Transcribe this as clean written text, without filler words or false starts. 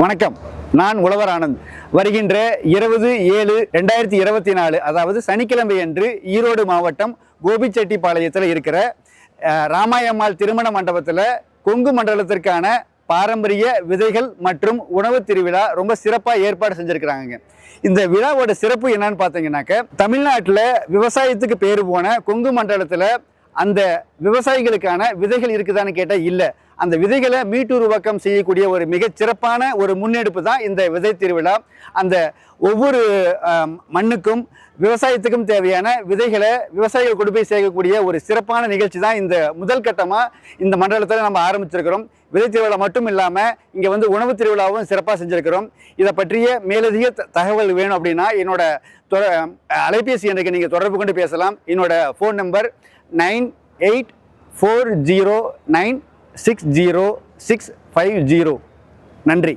வணக்கம். நான் உழவர் ஆனந்த். வருகின்ற 20/7/2024 அதாவது சனிக்கிழமை அன்று ஈரோடு மாவட்டம் கோபிச்செட்டிப்பாளையத்தில் இருக்கிற ராமாயம்மாள் திருமண மண்டபத்தில் கொங்கு மண்டலத்திற்கான பாரம்பரிய விதைகள் மற்றும் உணவு திருவிழா ரொம்ப சிறப்பாக ஏற்பாடு செஞ்சுருக்கிறாங்க. இந்த விழாவோட சிறப்பு என்னன்னு பார்த்தீங்கன்னாக்க, தமிழ்நாட்டில் விவசாயத்துக்கு பேர் போன கொங்கு மண்டலத்தில் அந்த விவசாயிகளுக்கான விதைகள் இருக்குதான்னு கேட்டால் இல்லை. அந்த விதைகளை மீட்டுருவாக்கம் செய்யக்கூடிய ஒரு மிகச் சிறப்பான ஒரு முன்னெடுப்பு தான் இந்த விதை திருவிழா. அந்த ஒவ்வொரு மண்ணுக்கும் விவசாயத்துக்கும் தேவையான விதைகளை விவசாயிகள் கொண்டு போய் சேர்க்கக்கூடிய ஒரு சிறப்பான நிகழ்ச்சி தான் இந்த முதல் கட்டமாக இந்த மண்டலத்தில் நம்ம ஆரம்பிச்சிருக்கிறோம். விதை திருவிழா மட்டும் இல்லாமல் இங்கே வந்து உணவு திருவிழாவும் சிறப்பாக செஞ்சுருக்கிறோம். இதை பற்றிய மேலதிக தகவல் வேணும் அப்படின்னா என்னோட அலைபேசி எண்ணுக்கு நீங்கள் தொடர்பு கொண்டு பேசலாம். என்னோட ஃபோன் நம்பர் 9840960650. நன்றி.